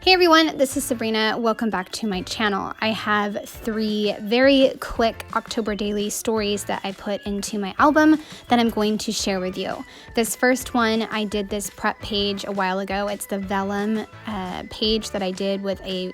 Hey everyone, this is Sabrina. Welcome back to my channel. I have 3 very quick October daily stories that I put into my album that I'm going to share with you. This first one, I did this prep page a while ago. It's the vellum page that I did with a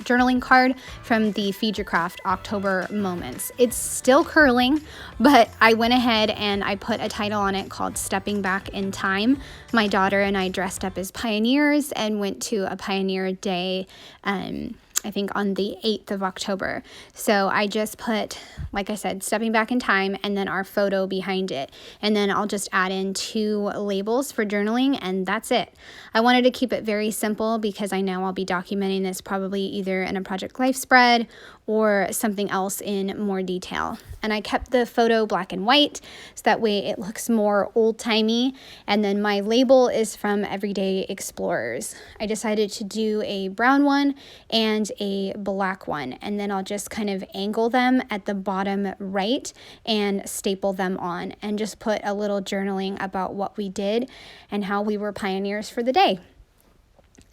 journaling card from the Feed Your Craft October Moments. It's still curling, but I went ahead and I put a title on it called Stepping Back in Time. My daughter and I dressed up as pioneers and went to a pioneer day, I think on the 8th of October. So I just put, like I said, stepping back in time and then our photo behind it. And then I'll just add in 2 labels for journaling and that's it. I wanted to keep it very simple because I know I'll be documenting this probably either in a Project Life spread or something else in more detail. And I kept the photo black and white so that way it looks more old-timey. And then my label is from Everyday Explorers. I decided to do a brown one and a black one, and then I'll just kind of angle them at the bottom right and staple them on and just put a little journaling about what we did and how we were pioneers for the day.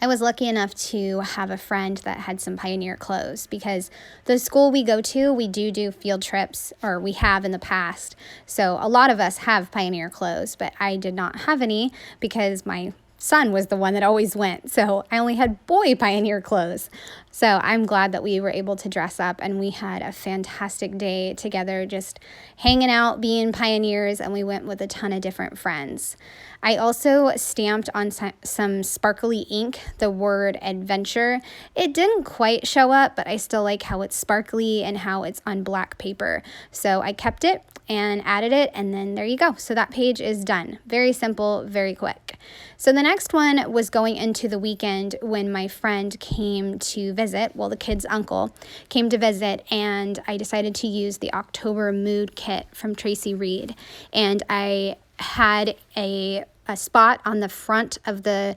I was lucky enough to have a friend that had some pioneer clothes because the school we go to, we do field trips, or we have in the past. So a lot of us have pioneer clothes, but I did not have any because my son was the one that always went. So I only had boy pioneer clothes. So I'm glad that we were able to dress up and we had a fantastic day together, just hanging out, being pioneers, and we went with a ton of different friends. I also stamped on some sparkly ink the word adventure. It didn't quite show up, but I still like how it's sparkly and how it's on black paper. So I kept it and added it, and then there you go. So that page is done. Very simple, very quick. So the next one was going into the weekend when my friend came to visit, well, the kid's uncle came to visit, and I decided to use the October Mood Kit from Traci Reed. And I had a spot on the front of the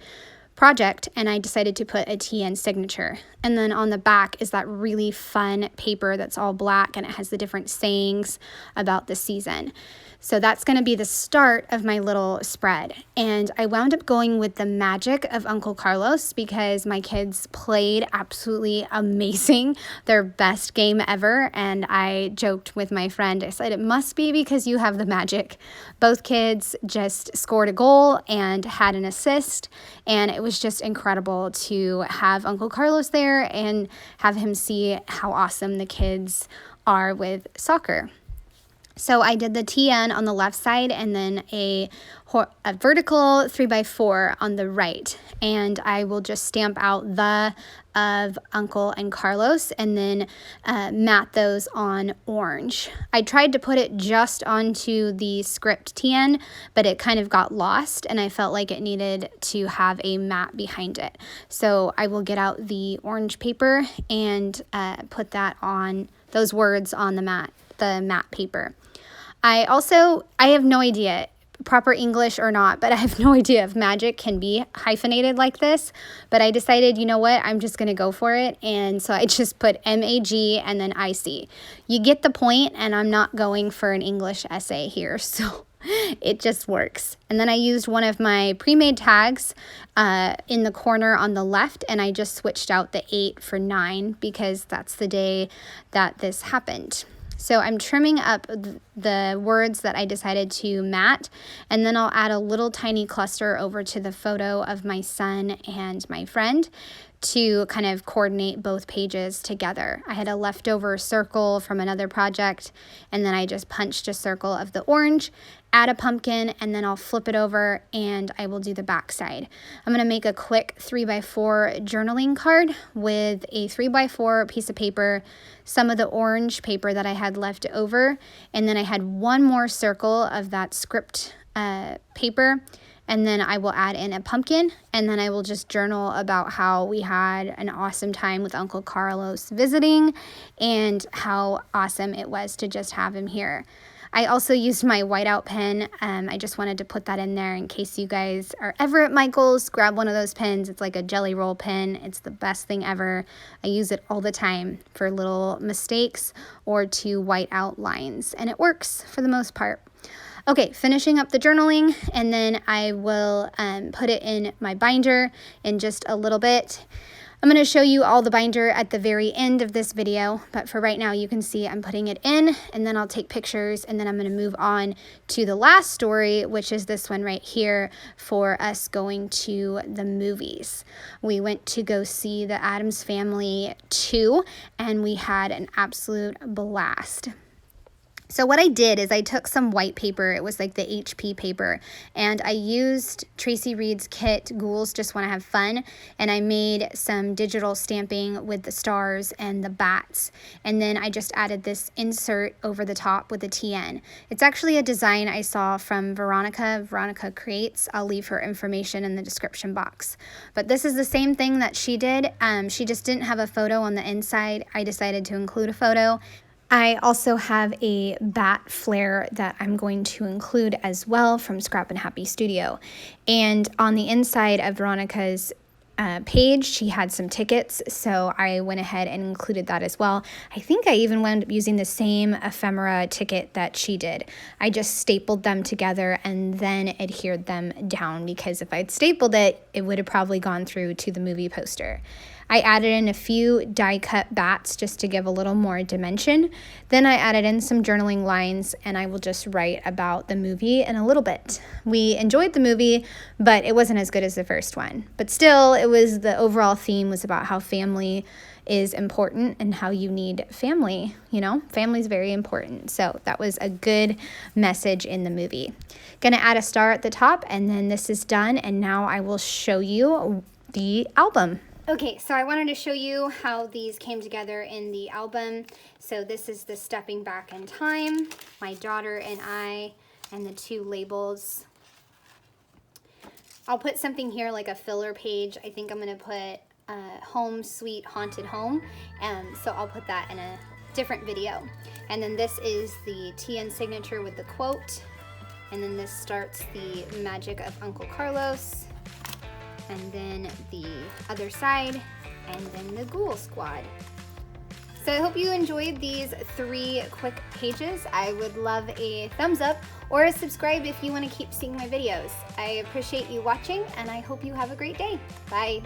project, and I decided to put a TN signature. And then on the back is that really fun paper that's all black and it has the different sayings about the season. So that's going to be the start of my little spread. And I wound up going with the magic of Uncle Carlos because my kids played absolutely amazing, their best game ever. And I joked with my friend, I said, it must be because you have the magic. Both kids just scored a goal and had an assist. And it was just incredible to have Uncle Carlos there and have him see how awesome the kids are with soccer. So I did the TN on the left side and then a vertical 3x4 on the right. And I will just stamp out the of Uncle and Carlos and then mat those on orange. I tried to put it just onto the script TN, but it kind of got lost and I felt like it needed to have a mat behind it. So I will get out the orange paper and put that on, those words on the matte paper. I have no idea, proper English or not, but I have no idea if magic can be hyphenated like this, but I decided, you know what, I'm just going to go for it, and so I just put M-A-G and then I-C. You get the point, and I'm not going for an English essay here, so it just works. And then I used one of my pre-made tags in the corner on the left, and I just switched out the 8 for 9 because that's the day that this happened. So I'm trimming up the words that I decided to mat, and then I'll add a little tiny cluster over to the photo of my son and my friend to kind of coordinate both pages together. I had a leftover circle from another project, and then I just punched a circle of the orange, add a pumpkin, and then I'll flip it over and I will do the back side. I'm going to make a quick 3x4 journaling card with a 3x4 piece of paper, some of the orange paper that I had left over, and then I had one more circle of that script paper, and then I will add in a pumpkin, and then I will just journal about how we had an awesome time with Uncle Carlos visiting and how awesome it was to just have him here. I also used my whiteout pen. I just wanted to put that in there in case you guys are ever at Michael's. Grab one of those pens. It's like a jelly roll pen. It's the best thing ever. I use it all the time for little mistakes or to white out lines, and it works for the most part. Okay, finishing up the journaling, and then I will put it in my binder in just a little bit. I'm going to show you all the binder at the very end of this video, but for right now you can see I'm putting it in, and then I'll take pictures, and then I'm going to move on to the last story, which is this one right here for us going to the movies. We went to go see The Addams Family 2, and we had an absolute blast. So what I did is I took some white paper, it was like the HP paper, and I used Traci Reed's kit, Ghouls Just Want to Have Fun, and I made some digital stamping with the stars and the bats, and then I just added this insert over the top with the TN. It's actually a design I saw from Veronica Creates. I'll leave her information in the description box. But this is the same thing that she did. She just didn't have a photo on the inside. I decided to include a photo. I also have a bat flare that I'm going to include as well from Scrap and Happy Studio. And on the inside of Veronica's page, she had some tickets, so I went ahead and included that as well. I think I even wound up using the same ephemera ticket that she did. I just stapled them together and then adhered them down, because if I'd stapled it, it would have probably gone through to the movie poster. I added in a few die-cut bats just to give a little more dimension. Then I added in some journaling lines, and I will just write about the movie in a little bit. We enjoyed the movie, but it wasn't as good as the first one. But still, the overall theme was about how family is important and how you need family. You know, family is very important. So that was a good message in the movie. Gonna add a star at the top, and then this is done, and now I will show you the album. Okay, so I wanted to show you how these came together in the album. So this is the Stepping Back in Time, my daughter and I, and the two labels. I'll put something here like a filler page. I think I'm gonna put Home Sweet Haunted Home, so I'll put that in a different video. And then this is the TN signature with the quote, and then this starts the Magic of Uncle Carlos, and then the other side, and then the Ghoul Squad. So I hope you enjoyed these 3 quick pages. I would love a thumbs up or a subscribe if you want to keep seeing my videos. I appreciate you watching, and I hope you have a great day. Bye.